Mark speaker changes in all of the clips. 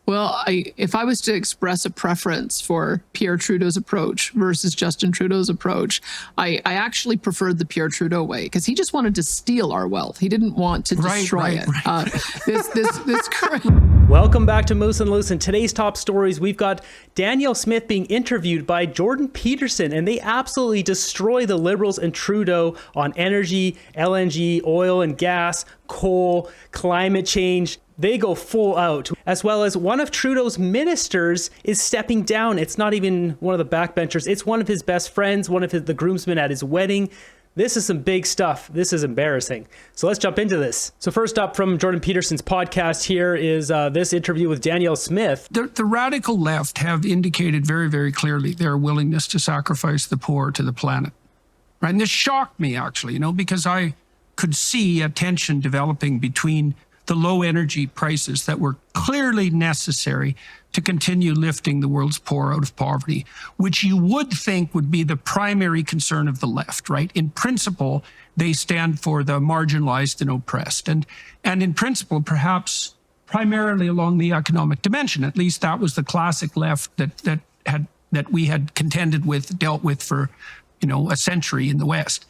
Speaker 1: Well, if I was to express a preference for Pierre Trudeau's approach versus Justin Trudeau's approach, I actually preferred the Pierre Trudeau way, because he just wanted to steal our wealth. He didn't want to destroy it.
Speaker 2: Welcome back to Moose and Loose. In today's top stories, we've got Danielle Smith being interviewed by Jordan Peterson, and they absolutely destroy the Liberals and Trudeau on energy, LNG, oil and gas, coal, climate change. They go full out, as well as one of Trudeau's ministers is stepping down. It's not even one of the backbenchers. It's one of his best friends, one of the groomsmen at his wedding. This is some big stuff. This is embarrassing. So let's jump into this. So first up from Jordan Peterson's podcast here is this interview with Danielle Smith.
Speaker 3: The radical left have indicated very, very clearly their willingness to sacrifice the poor to the planet. Right? And this shocked me, actually, because I could see a tension developing between the low energy prices that were clearly necessary to continue lifting the world's poor out of poverty, which you would think would be the primary concern of the left, right? In principle, they stand for the marginalized and oppressed. And in principle, perhaps primarily along the economic dimension. At least that was the classic left that we had contended with, dealt with for, a century in the West.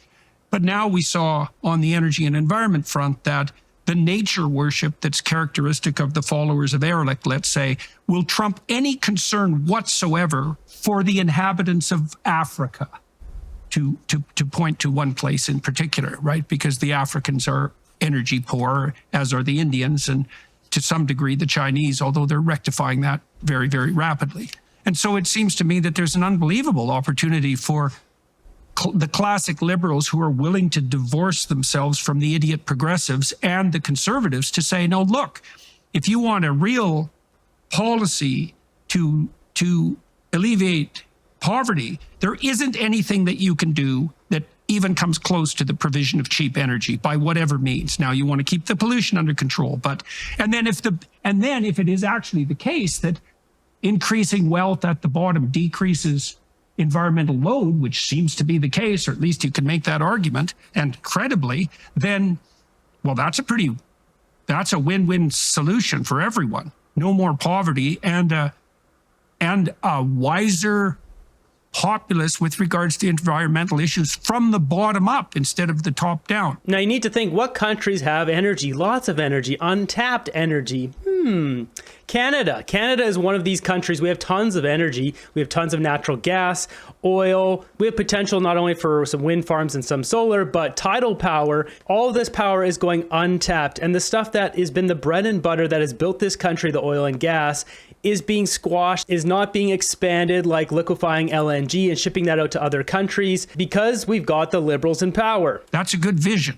Speaker 3: But now we saw on the energy and environment front that the nature worship that's characteristic of the followers of Ehrlich, let's say, will trump any concern whatsoever for the inhabitants of Africa, to point to one place in particular, right? Because the Africans are energy poor, as are the Indians, and to some degree the Chinese, although they're rectifying that very, very rapidly. And so it seems to me that there's an unbelievable opportunity for the classic liberals who are willing to divorce themselves from the idiot progressives and the conservatives to say, no, look, if you want a real policy to alleviate poverty, there isn't anything that you can do that even comes close to the provision of cheap energy by whatever means. Now, you want to keep the pollution under control, and then if it is actually the case that increasing wealth at the bottom decreases environmental load, which seems to be the case, or at least you can make that argument, and credibly, then, well, that's a win-win solution for everyone. No more poverty and a wiser populace with regards to environmental issues from the bottom up instead of the top down.
Speaker 2: Now you need to think, what countries have energy? Lots of energy, untapped energy. Canada. Canada is one of these countries. We have tons of energy. We have tons of natural gas, oil. We have potential not only for some wind farms and some solar, but tidal power. All of this power is going untapped. And the stuff that has been the bread and butter that has built this country, the oil and gas, is being squashed, is not being expanded, like liquefying LNG and shipping that out to other countries, because we've got the liberals in power.
Speaker 3: That's a good vision.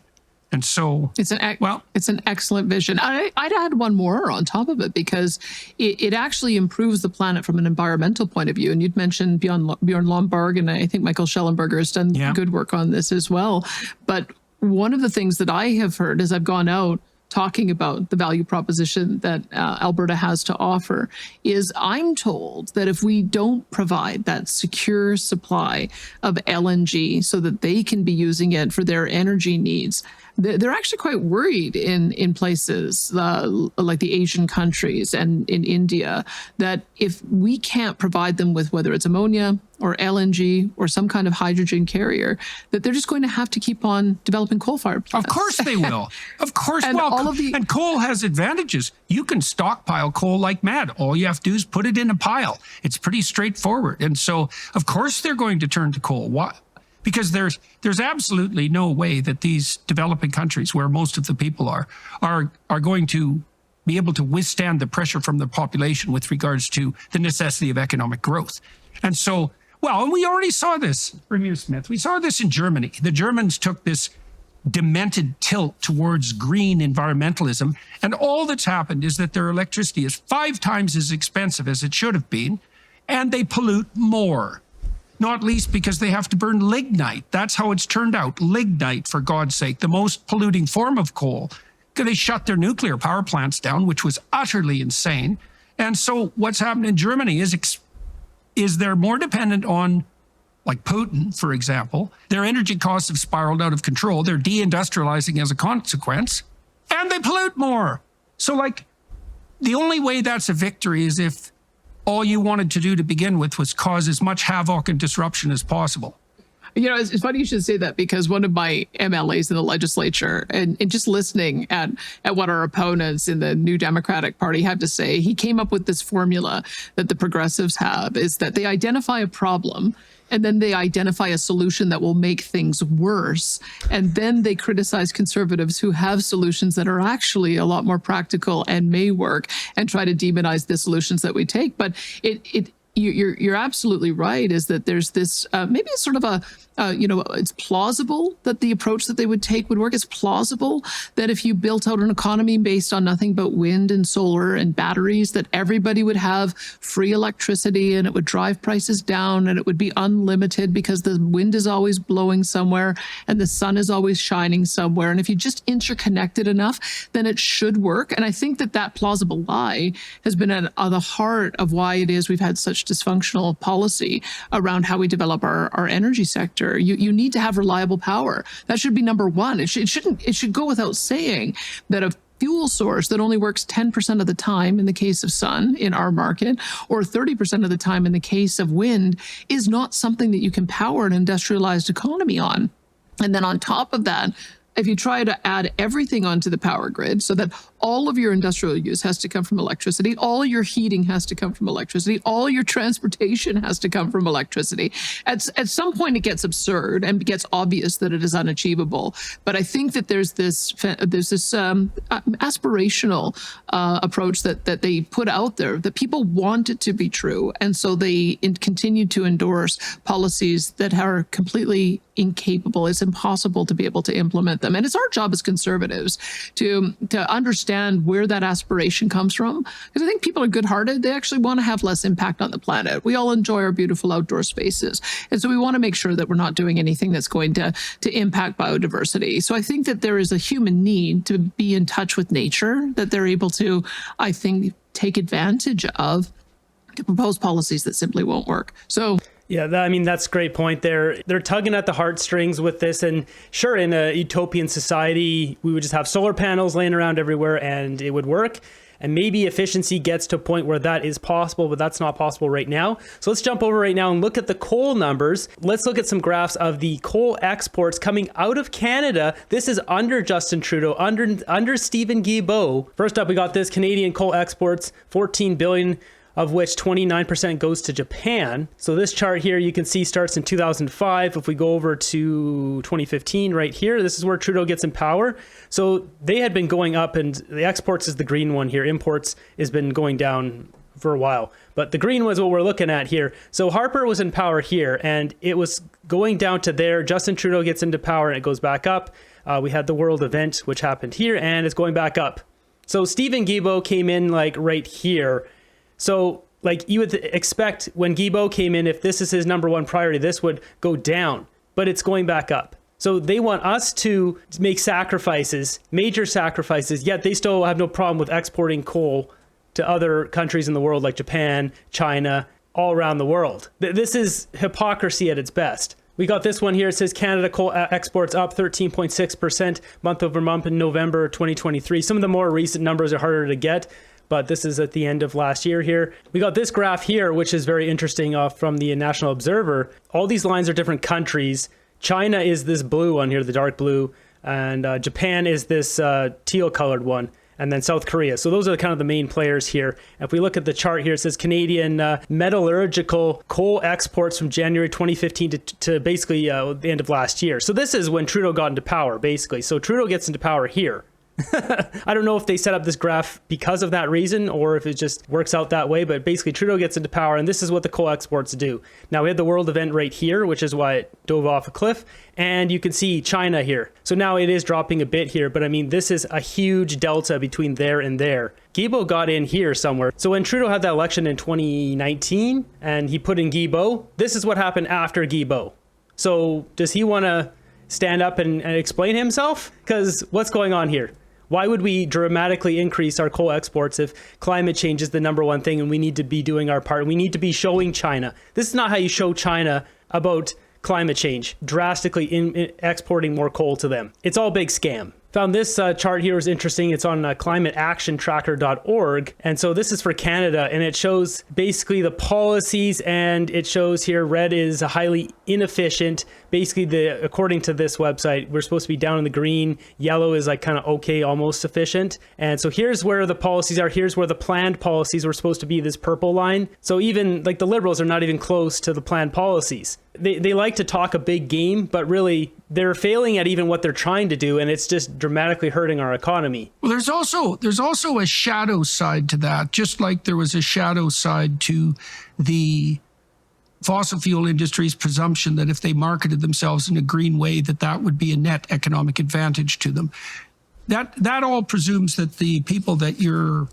Speaker 3: And so
Speaker 1: it's an excellent vision. I'd add one more on top of it, because it actually improves the planet from an environmental point of view. And you'd mentioned Bjorn Lomborg, and I think Michael Schellenberger has done good work on this as well. But one of the things that I have heard as I've gone out talking about the value proposition that Alberta has to offer is, I'm told that if we don't provide that secure supply of LNG so that they can be using it for their energy needs, they're actually quite worried in places like the Asian countries and in India, that if we can't provide them with whether it's ammonia or LNG or some kind of hydrogen carrier, that they're just going to have to keep on developing coal-fired plants.
Speaker 3: Of course they will. Of course.
Speaker 1: And
Speaker 3: and coal has advantages. You can stockpile coal like mad. All you have to do is put it in a pile. It's pretty straightforward. And so, of course, they're going to turn to coal. Why? Because there's absolutely no way that these developing countries, where most of the people are going to be able to withstand the pressure from the population with regards to the necessity of economic growth. And so, and we already saw this, Premier Smith. We saw this in Germany. The Germans took this demented tilt towards green environmentalism, and all that's happened is that their electricity is 5 times as expensive as it should have been, and they pollute more. Not least because they have to burn lignite. That's how it's turned out. Lignite, for God's sake, the most polluting form of coal. They shut their nuclear power plants down, which was utterly insane. And so what's happened in Germany is they're more dependent on, like Putin, for example. Their energy costs have spiraled out of control. They're deindustrializing as a consequence, and they pollute more. So the only way that's a victory is if all you wanted to do to begin with was cause as much havoc and disruption as possible.
Speaker 1: You know, it's funny you should say that, because one of my MLAs in the legislature, and just listening at what our opponents in the New Democratic Party had to say, he came up with this formula that the progressives have, is that they identify a problem and then they identify a solution that will make things worse. And then they criticize conservatives who have solutions that are actually a lot more practical and may work, and try to demonize the solutions that we take. But you're absolutely right, is that there's this maybe it's sort of a it's plausible that the approach that they would take would work. It's plausible that if you built out an economy based on nothing but wind and solar and batteries, that everybody would have free electricity and it would drive prices down and it would be unlimited because the wind is always blowing somewhere and the sun is always shining somewhere. And if you just interconnected enough, then it should work. And I think that that plausible lie has been at the heart of why it is we've had such dysfunctional policy around how we develop our energy sector. You need to have reliable power. That should be number one. It should go without saying that a fuel source that only works 10% of the time in the case of sun in our market, or 30% of the time in the case of wind, is not something that you can power an industrialized economy on. And then on top of that, if you try to add everything onto the power grid so that all of your industrial use has to come from electricity, all your heating has to come from electricity, all your transportation has to come from electricity, at some point it gets absurd and gets obvious that it is unachievable. But I think that there's this aspirational approach that they put out there, that people want it to be true, and so they continue to endorse policies that are completely incapable. It's impossible to be able to implement them. And it's our job as conservatives to understand where that aspiration comes from. Because I think people are good-hearted. They actually want to have less impact on the planet. We all enjoy our beautiful outdoor spaces. And so we want to make sure that we're not doing anything that's going to impact biodiversity. So I think that there is a human need to be in touch with nature, that they're able to, I think, take advantage of, to propose policies that simply won't work. So
Speaker 2: yeah, that's a great point there. They're tugging at the heartstrings with this. And sure, in a utopian society, we would just have solar panels laying around everywhere and it would work. And maybe efficiency gets to a point where that is possible, but that's not possible right now. So let's jump over right now and look at the coal numbers. Let's look at some graphs of the coal exports coming out of Canada. This is under Justin Trudeau, under Stephen Guilbeault. First up, we got this Canadian coal exports, 14 billion, of which 29% goes to Japan. So this chart here, you can see, starts in 2005. If we go over to 2015 right here, this is where Trudeau gets in power. So they had been going up, and the exports is the green one here. Imports has been going down for a while. But the green was what we're looking at here. So Harper was in power here, and it was going down to there. Justin Trudeau gets into power, and it goes back up. We had the world event, which happened here, and it's going back up. So Stephen Guilbeault came in like right here. So like you would expect when Guilbeault came in, if this is his number one priority, this would go down, but it's going back up. So they want us to make sacrifices, major sacrifices, yet they still have no problem with exporting coal to other countries in the world like Japan, China, all around the world. This is hypocrisy at its best. We got this one here. It says Canada coal exports up 13.6% month over month in November 2023. Some of the more recent numbers are harder to get, but this is at the end of last year here. We got this graph here, which is very interesting from the National Observer. All these lines are different countries. China is this blue one here, the dark blue, and Japan is this teal colored one, and then South Korea. So those are kind of the main players here. If we look at the chart here, it says Canadian metallurgical coal exports from January 2015 to basically the end of last year. So this is when Trudeau got into power, basically. So Trudeau gets into power here. I don't know if they set up this graph because of that reason or if it just works out that way, but basically Trudeau gets into power and this is what the coal exports do. Now we had the world event right here, which is why it dove off a cliff, and you can see China here. So now it is dropping a bit here, but I mean, this is a huge delta between there and there. Guilbeault got in here somewhere. So when Trudeau had that election in 2019 and he put in Guilbeault, this is what happened after Guilbeault. So does he want to stand up and explain himself? Because what's going on here? Why would we dramatically increase our coal exports if climate change is the number one thing and we need to be doing our part? We need to be showing China. This is not how you show China about climate change, drastically in exporting more coal to them. It's all a big scam. Found this chart here is interesting. It's on climateactiontracker.org. And so this is for Canada, and it shows basically the policies, and it shows here red is highly inefficient. Basically, according to this website, we're supposed to be down in the green. Yellow is like kind of okay, almost sufficient. And so here's where the policies are. Here's where the planned policies were supposed to be, this purple line. So even like the Liberals are not even close to the planned policies. They like to talk a big game, but really they're failing at even what they're trying to do, and it's just dramatically hurting our economy.
Speaker 3: Well, there's also a shadow side to that, just like there was a shadow side to the fossil fuel industry's presumption that if they marketed themselves in a green way, that would be a net economic advantage to them. That all presumes that the people that you're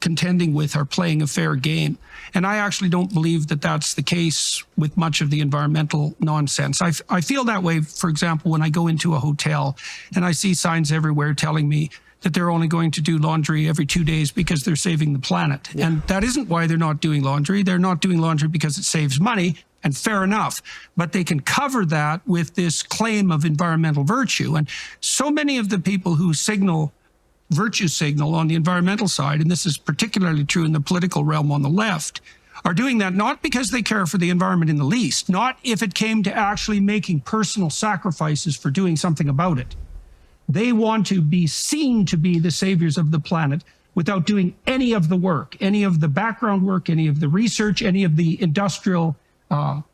Speaker 3: contending with are playing a fair game. And I actually don't believe that that's the case with much of the environmental nonsense. I feel that way, for example, when I go into a hotel and I see signs everywhere telling me that they're only going to do laundry every 2 days because they're saving the planet. Yeah. And that isn't why they're not doing laundry. They're not doing laundry because it saves money, and fair enough. But they can cover that with this claim of environmental virtue. And so many of the people who virtue signal on the environmental side, and this is particularly true in the political realm on the left, are doing that not because they care for the environment in the least, not if it came to actually making personal sacrifices for doing something about it. They want to be seen to be the saviors of the planet without doing any of the work, any of the background work, any of the research, any of the industrial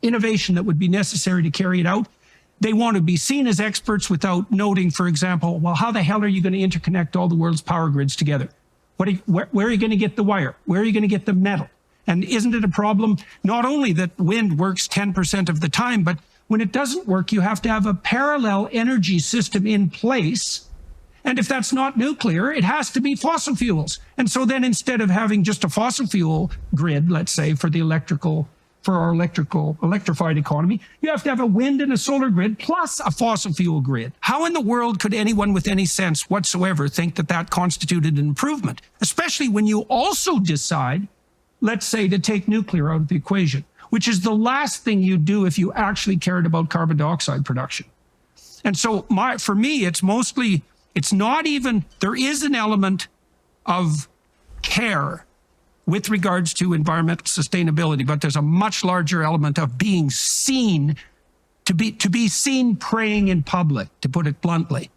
Speaker 3: innovation that would be necessary to carry it out. They want to be seen as experts without noting, for example, well, how the hell are you going to interconnect all the world's power grids together? Where are you going to get the wire? Where are you going to get the metal? And isn't it a problem not only that wind works 10% of the time, but when it doesn't work, you have to have a parallel energy system in place. And if that's not nuclear, it has to be fossil fuels. And so then instead of having just a fossil fuel grid, let's say, for our electrified economy, you have to have a wind and a solar grid plus a fossil fuel grid. How in the world could anyone with any sense whatsoever think that constituted an improvement? Especially when you also decide, let's say, to take nuclear out of the equation, which is the last thing you'd do if you actually cared about carbon dioxide production. And so for me, there is an element of care with regards to environmental sustainability, but there's a much larger element of being seen, to be seen praying in public, to put it bluntly.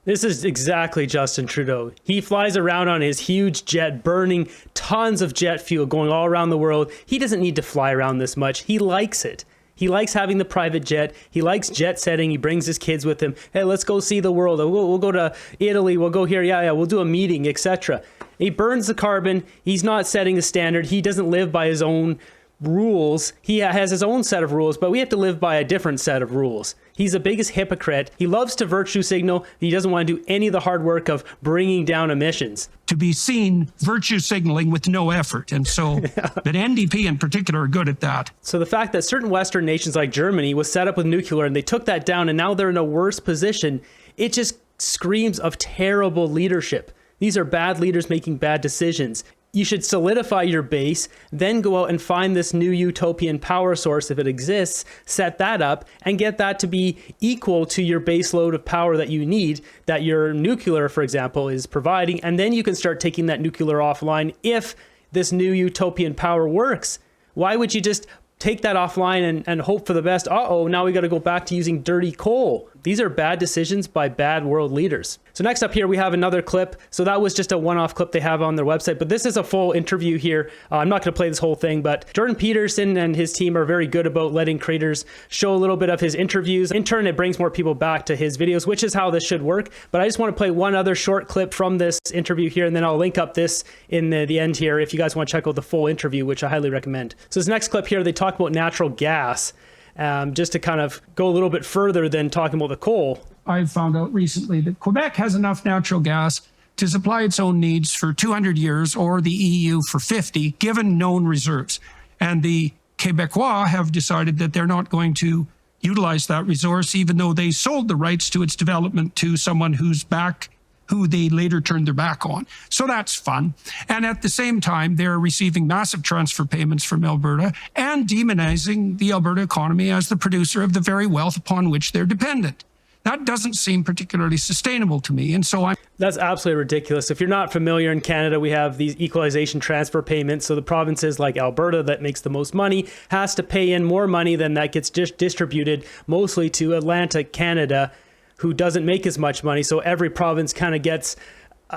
Speaker 2: This is exactly Justin Trudeau. He flies around on his huge jet, burning tons of jet fuel, going all around the world. He doesn't need to fly around this much. He likes it. He likes having the private jet. He likes jet setting. He brings his kids with him. Hey, let's go see the world. We'll go to Italy. We'll go here. Yeah, we'll do a meeting, etc. He burns the carbon. He's not setting the standard. He doesn't live by his own rules. He has his own set of rules, but we have to live by a different set of rules. He's the biggest hypocrite. He loves to virtue signal. He doesn't want to do any of the hard work of bringing down emissions.
Speaker 3: To be seen virtue signaling with no effort. And so that NDP in particular are good at that.
Speaker 2: So the fact that certain Western nations like Germany was set up with nuclear and they took that down and now they're in a worse position, it just screams of terrible leadership. These are bad leaders making bad decisions. You should solidify your base, then go out and find this new utopian power source if it exists, set that up, and get that to be equal to your base load of power that you need, that your nuclear, for example, is providing. And then you can start taking that nuclear offline if this new utopian power works. Why would you just take that offline and hope for the best? Now we got to go back to using dirty coal. These are bad decisions by bad world leaders. So next up here, we have another clip. So that was just a one-off clip they have on their website, but this is a full interview here. I'm not going to play this whole thing, but Jordan Peterson and his team are very good about letting creators show a little bit of his interviews. In turn, it brings more people back to his videos, which is how this should work. But I just want to play one other short clip from this interview here, and then I'll link up this in the end here if you guys want to check out the full interview, which I highly recommend. So this next clip here, they talk about natural gas. Just to kind of go a little bit further than talking about the coal.
Speaker 3: I've found out recently that Quebec has enough natural gas to supply its own needs for 200 years, or the EU for 50, given known reserves. And the Quebecois have decided that they're not going to utilize that resource, even though they sold the rights to its development to someone who they later turned their back on. So that's fun. And at the same time, they're receiving massive transfer payments from Alberta and demonizing the Alberta economy as the producer of the very wealth upon which they're dependent. That doesn't seem particularly sustainable to me. And so
Speaker 2: That's absolutely ridiculous. If you're not familiar, in Canada, we have these equalization transfer payments. So the provinces like Alberta that makes the most money has to pay in more money than that gets distributed mostly to Atlantic Canada, who doesn't make as much money. So every province kind of gets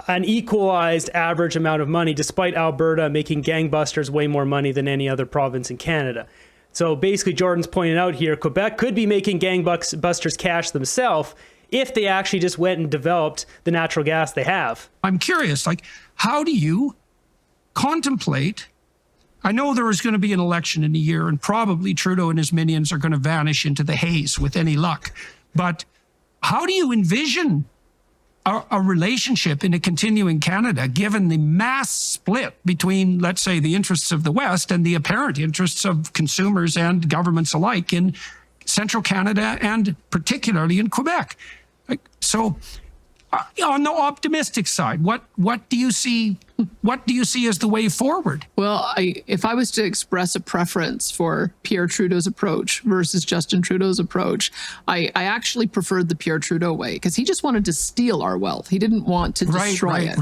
Speaker 2: an equalized average amount of money, despite Alberta making gangbusters way more money than any other province in Canada. So basically, Jordan's pointing out here, Quebec could be making gangbusters cash themselves if they actually just went and developed the natural gas they have.
Speaker 3: I'm curious, like, how do you contemplate? I know there is going to be an election in a year, and probably Trudeau and his minions are going to vanish into the haze with any luck. But how do you envision a relationship in a continuing Canada, given the mass split between, let's say, the interests of the West and the apparent interests of consumers and governments alike in central Canada and particularly in Quebec? So on the optimistic side, what do you see? What do you see as the way forward?
Speaker 1: Well, if I was to express a preference for Pierre Trudeau's approach versus Justin Trudeau's approach, I actually preferred the Pierre Trudeau way, because he just wanted to steal our wealth. He didn't want to destroy it.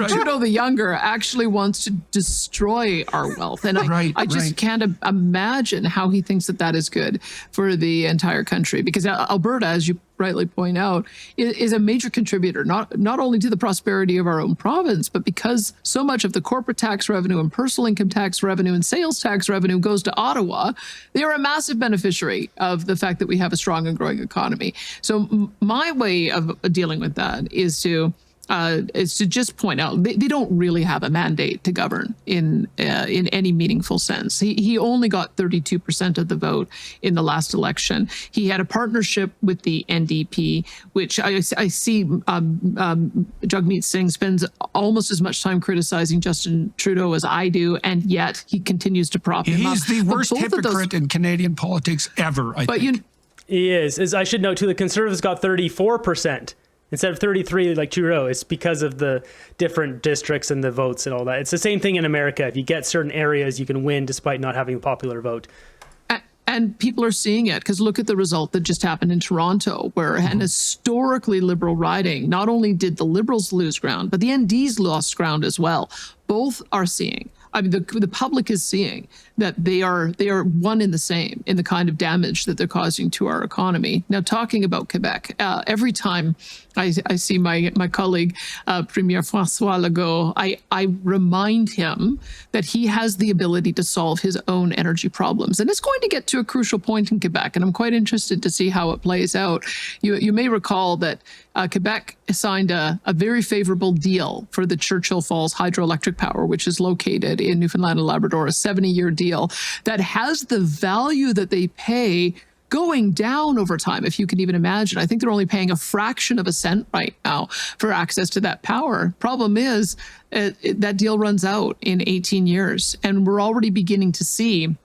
Speaker 1: Trudeau the Younger actually wants to destroy our wealth. And I just can't imagine how he thinks that is good for the entire country, because Alberta, as you rightly point out, is a major contributor, not only to the prosperity of our own province, but because so much of the corporate tax revenue and personal income tax revenue and sales tax revenue goes to Ottawa. They are a massive beneficiary of the fact that we have a strong and growing economy. So my way of dealing with that is to just point out they don't really have a mandate to govern in any meaningful sense. He only got 32% of the vote in the last election. He had a partnership with the NDP, which I see Jagmeet Singh spends almost as much time criticizing Justin Trudeau as I do, and yet he continues to prop him up.
Speaker 3: He's the worst hypocrite in Canadian politics ever, I think.
Speaker 2: He is. As I should note, too, the Conservatives got 34%. Instead of 33 like Trudeau. It's because of the different districts and the votes and all that. It's the same thing in America. If you get certain areas, you can win despite not having a popular vote.
Speaker 1: And people are seeing it, because look at the result that just happened in Toronto, where an historically Liberal riding, not only did the Liberals lose ground, but the NDs lost ground as well. Both are seeing. I mean, the public is seeing that they are one in the same in the kind of damage that they're causing to our economy. Now, talking about Quebec, every time I see my colleague, Premier François Legault, I remind him that he has the ability to solve his own energy problems. And it's going to get to a crucial point in Quebec, and I'm quite interested to see how it plays out. You may recall that Quebec signed a very favorable deal for the Churchill Falls hydroelectric power, which is located in Newfoundland and Labrador, a 70-year deal that has the value that they pay going down over time, if you can even imagine. I think they're only paying a fraction of a cent right now for access to that power. Problem is, that deal runs out in 18 years, and we're already beginning to see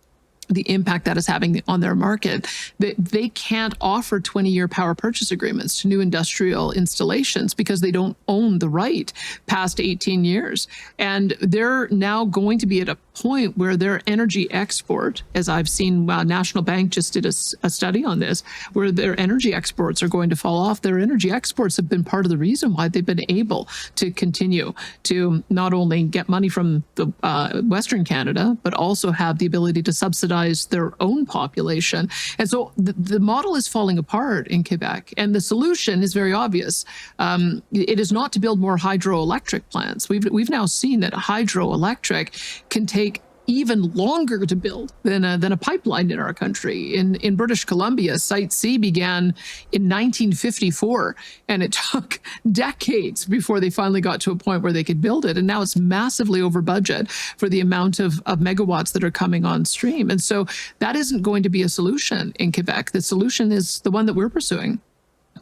Speaker 1: the impact that is having on their market. They can't offer 20-year power purchase agreements to new industrial installations because they don't own the right past 18 years. And they're now going to be at a point where their energy export, as I've seen, National Bank just did a study on this, where their energy exports are going to fall off. Their energy exports have been part of the reason why they've been able to continue to not only get money from the Western Canada, but also have the ability to subsidize their own population. And so the model is falling apart in Quebec. And the solution is very obvious. It is not to build more hydroelectric plants. We've now seen that hydroelectric can take even longer to build than a pipeline in our country. In British Columbia, Site C began in 1954, and it took decades before they finally got to a point where they could build it. And now it's massively over budget for the amount of megawatts that are coming on stream. And so that isn't going to be a solution in Quebec. The solution is the one that we're pursuing: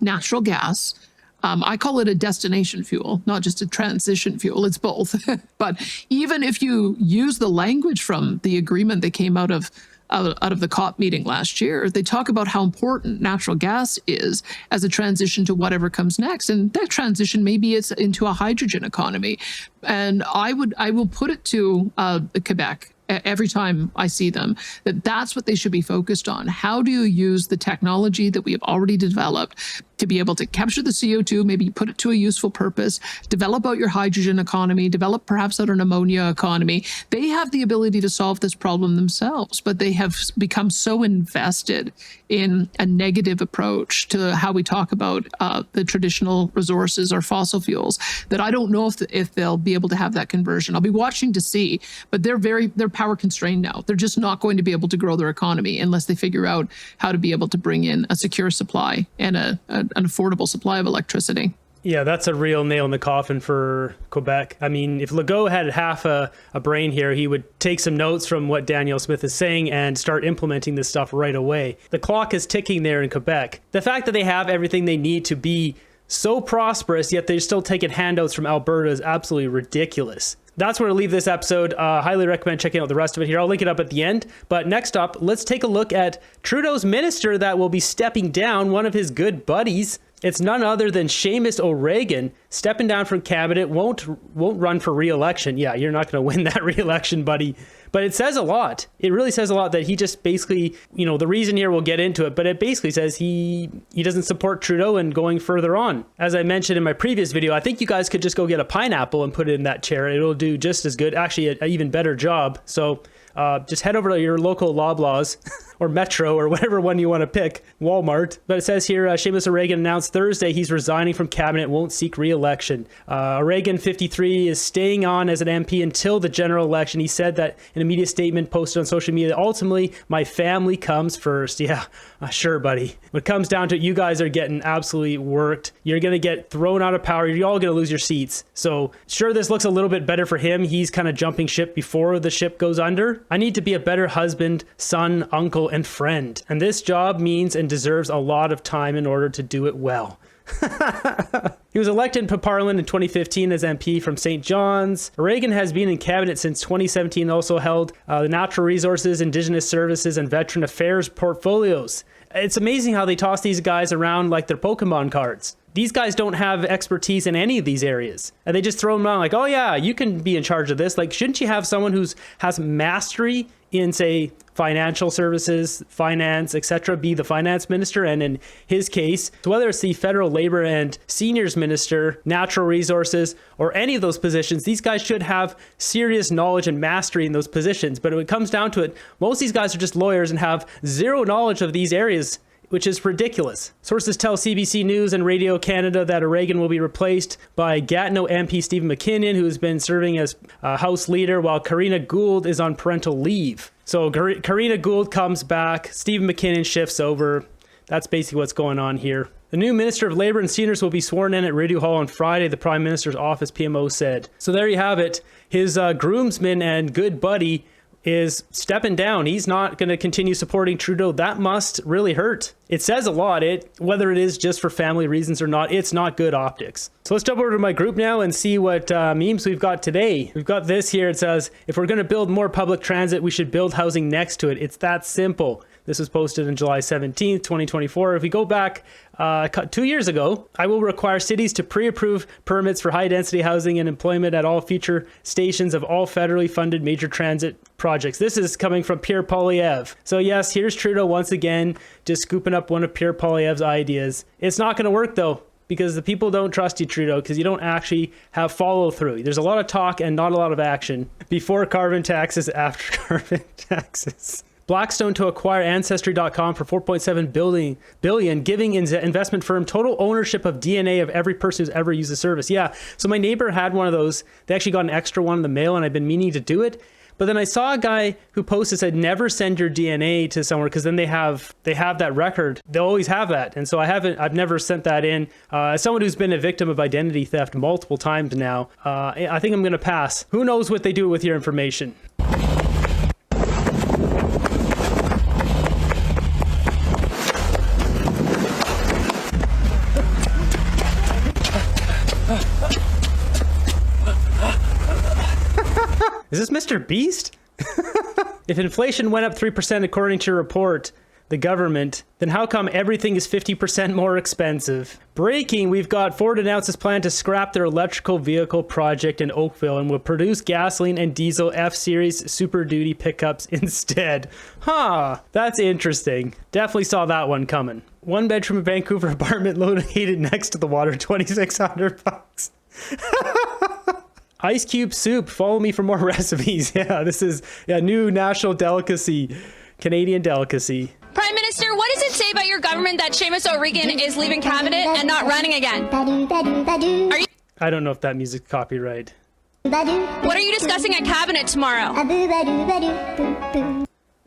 Speaker 1: natural gas. I call it a destination fuel, not just a transition fuel. It's both. But even if you use the language from the agreement that came out of the COP meeting last year, they talk about how important natural gas is as a transition to whatever comes next. And that transition maybe it's into a hydrogen economy. And I will put it to Quebec every time I see them, that that's what they should be focused on. How do you use the technology that we have already developed to be able to capture the CO2, maybe put it to a useful purpose, develop out your hydrogen economy, develop perhaps out an ammonia economy? They have the ability to solve this problem themselves, but they have become so invested in a negative approach to how we talk about the traditional resources or fossil fuels that I don't know if they'll be able to have that conversion. I'll be watching to see, but they're power constrained now. They're just not going to be able to grow their economy unless they figure out how to be able to bring in a secure supply and an affordable supply of electricity.
Speaker 2: Yeah, that's a real nail in the coffin for Quebec. I mean, if Legault had half a brain here, he would take some notes from what Danielle Smith is saying and start implementing this stuff right away. The clock is ticking there in Quebec. The fact that they have everything they need to be so prosperous, yet they're still taking handouts from Alberta is absolutely ridiculous. That's where to leave this episode. Highly recommend checking out the rest of it here. I'll link it up at the end. But next up, let's take a look at Trudeau's minister that will be stepping down, one of his good buddies. It's none other than Seamus O'Regan stepping down from cabinet, won't run for re-election. Yeah, you're not going to win that re-election, buddy. But it says a lot. It really says a lot that he just basically, the reason here, we'll get into it, but it basically says he doesn't support Trudeau and going further on. As I mentioned in my previous video, I think you guys could just go get a pineapple and put it in that chair. It'll do just as good, actually an even better job. So just head over to your local Loblaws or Metro or whatever one you want to pick, Walmart. But it says here, Seamus O'Regan announced Thursday he's resigning from cabinet, won't seek re-election. O'Regan, 53, is staying on as an MP until the general election. He said that in a media statement posted on social media, ultimately, my family comes first. Yeah, sure, buddy. When it comes down to it, you guys are getting absolutely worked. You're going to get thrown out of power. You're all going to lose your seats. So sure, this looks a little bit better for him. He's kind of jumping ship before the ship goes under. I need to be a better husband, son, uncle, and friend. And this job means and deserves a lot of time in order to do it well. He was elected to Parliament in 2015 as MP from St. John's. Reagan has been in cabinet since 2017, also held the Natural Resources, Indigenous Services, and Veteran Affairs portfolios. It's amazing how they toss these guys around like they're Pokemon cards. These guys don't have expertise in any of these areas. And they just throw them around like, oh yeah, you can be in charge of this. Like, shouldn't you have someone who has mastery in, say, financial services, finance, etc., be the finance minister? And in his case, whether it's the federal labor and seniors minister, natural resources, or any of those positions, these guys should have serious knowledge and mastery in those positions. But when it comes down to it, most of these guys are just lawyers and have zero knowledge of these areas, which is ridiculous. Sources tell CBC News and Radio Canada that O'Regan will be replaced by Gatineau MP Stephen McKinnon, who has been serving as House Leader, while Karina Gould is on parental leave. So Karina Gould comes back, Stephen McKinnon shifts over. That's basically what's going on here. The new Minister of Labour and Seniors will be sworn in at Radio Hall on Friday, the Prime Minister's office, PMO said. So there you have it. His groomsman and good buddy is stepping down. He's not going to continue supporting Trudeau. That must really hurt. It says a lot. Whether it is just for family reasons or not, it's not good optics. So let's jump over to my group now and see what memes we've got today. We've got this here. It says, if we're going to build more public transit, we should build housing next to it. It's that simple. This was posted on July 17th, 2024. If we go back 2 years ago, I will require cities to pre-approve permits for high-density housing and employment at all future stations of all federally funded major transit projects. This is coming from Pierre Poilievre. So yes, here's Trudeau once again, just scooping up one of Pierre Poilievre's ideas. It's not going to work though, because the people don't trust you, Trudeau, because you don't actually have follow through. There's a lot of talk and not a lot of action. Before carbon taxes, after carbon taxes. Blackstone to acquire Ancestry.com for $4.7 billion, giving investment firm total ownership of DNA of every person who's ever used the service. Yeah, so my neighbor had one of those. They actually got an extra one in the mail, and I've been meaning to do it. But then I saw a guy who posted, said, never send your DNA to somewhere, because then they have that record. They'll always have that. And so I've never sent that in. As someone who's been a victim of identity theft multiple times now, I think I'm going to pass. Who knows what they do with your information? Is this Mr. Beast? If inflation went up 3% according to a report the government, then how come everything is 50% more expensive? Breaking, we've got Ford announces plan to scrap their electrical vehicle project in Oakville and will produce gasoline and diesel F-Series Super Duty pickups instead. Huh, that's interesting. Definitely saw that one coming. One bedroom Vancouver apartment located next to the water, $2,600. Ice cube soup, follow me for more recipes. Yeah, this is a new national delicacy, Canadian delicacy.
Speaker 4: Prime Minister, what does it say about your government that Seamus O'Regan is leaving cabinet and not running again? Are you,
Speaker 2: I don't know if that music's copyright.
Speaker 4: what are you discussing at cabinet tomorrow?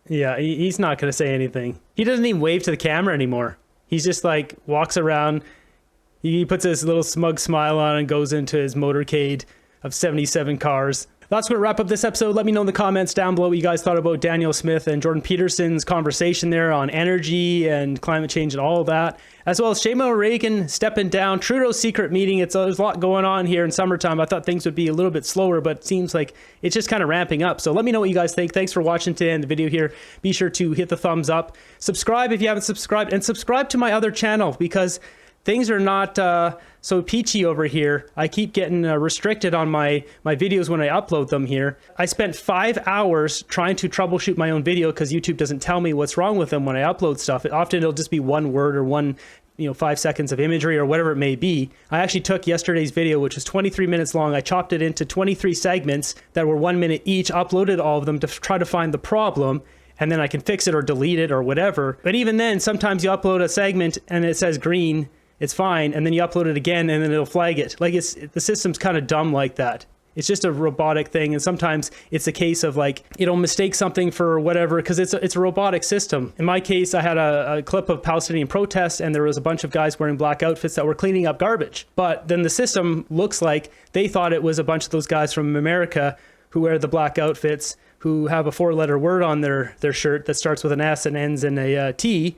Speaker 2: Yeah, he's not going to say anything. He doesn't even wave to the camera anymore. He's just like walks around. He puts his little smug smile on and goes into his motorcade of 77 cars. That's going to wrap up this episode. Let me know in the comments down below what you guys thought about Danielle Smith and Jordan Peterson's conversation there on energy and climate change and all of that, as well as Seamus O'Regan stepping down, Trudeau's secret meeting. There's a lot going on here in summertime. I thought things would be a little bit slower, but it seems like it's just kind of ramping up. So let me know what you guys think. Thanks for watching today in the video here. Be sure to hit the thumbs up, subscribe if you haven't subscribed, and subscribe to my other channel because things are not so peachy over here. I keep getting restricted on my videos when I upload them here. I spent 5 hours trying to troubleshoot my own video because YouTube doesn't tell me what's wrong with them when I upload stuff. Often it'll just be one word or one 5 seconds of imagery or whatever it may be. I actually took yesterday's video, which was 23 minutes long. I chopped it into 23 segments that were 1 minute each, uploaded all of them to try to find the problem, and then I can fix it or delete it or whatever. But even then, sometimes you upload a segment and it says green, it's fine, and then you upload it again and then it'll flag it. Like the system's kind of dumb like that. It's just a robotic thing, and sometimes it's a case of like it'll mistake something for whatever because it's a robotic system. In my case, I had a clip of Palestinian protests, and there was a bunch of guys wearing black outfits that were cleaning up garbage. But then the system looks like they thought it was a bunch of those guys from America who wear the black outfits, who have a 4-letter word on their shirt that starts with an S and ends in a T.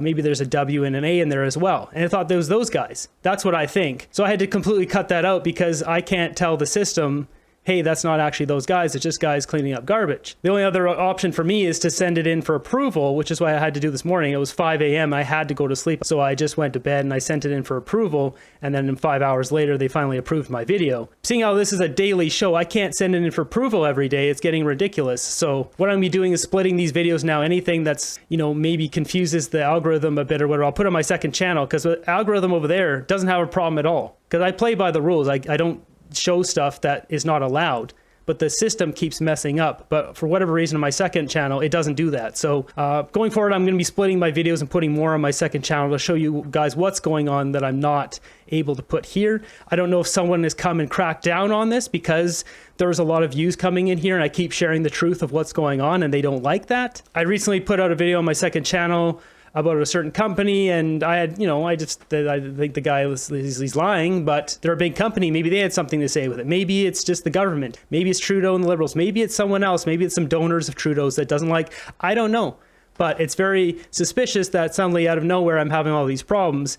Speaker 2: Maybe there's a W and an A in there as well. And I thought there was those guys. That's what I think. So I had to completely cut that out because I can't tell the system, hey, that's not actually those guys. It's just guys cleaning up garbage. The only other option for me is to send it in for approval, which is why I had to do this morning. It was 5 a.m. I had to go to sleep. So I just went to bed and I sent it in for approval. And then 5 hours later, they finally approved my video. Seeing how this is a daily show, I can't send it in for approval every day. It's getting ridiculous. So what I'm gonna be doing is splitting these videos now. Anything that's, maybe confuses the algorithm a bit or whatever, I'll put on my second channel because the algorithm over there doesn't have a problem at all. Because I play by the rules. I don't show stuff that is not allowed, but the system keeps messing up. But for whatever reason on my second channel, it doesn't do that. So going forward, I'm going to be splitting my videos and putting more on my second channel to show you guys what's going on that I'm not able to put here. I don't know if someone has come and cracked down on this because there's a lot of views coming in here and I keep sharing the truth of what's going on and they don't like that. I recently put out a video on my second channel about a certain company, and I had, I think the guy he's lying, but they're a big company. Maybe they had something to say with it. Maybe it's just the government. Maybe it's Trudeau and the Liberals. Maybe it's someone else. Maybe it's some donors of Trudeau's that doesn't like. I don't know, but it's very suspicious that suddenly out of nowhere I'm having all these problems.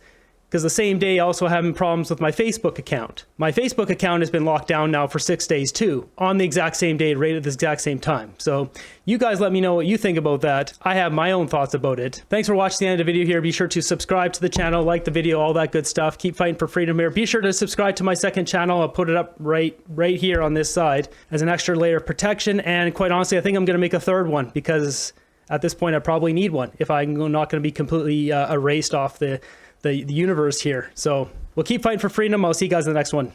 Speaker 2: Because the same day, also having problems with my Facebook account. My Facebook account has been locked down now for 6 days too, on the exact same day, right at the exact same time. So you guys let me know what you think about that. I have my own thoughts about it. Thanks for watching the end of the video here. Be sure to subscribe to the channel, like the video, all that good stuff. Keep fighting for freedom here. Be sure to subscribe to my second channel. I'll put it up right here on this side as an extra layer of protection. And quite honestly, I think I'm going to make a third one because at this point I probably need one if I'm not going to be completely erased off the universe here. So we'll keep fighting for freedom. I'll see you guys in the next one.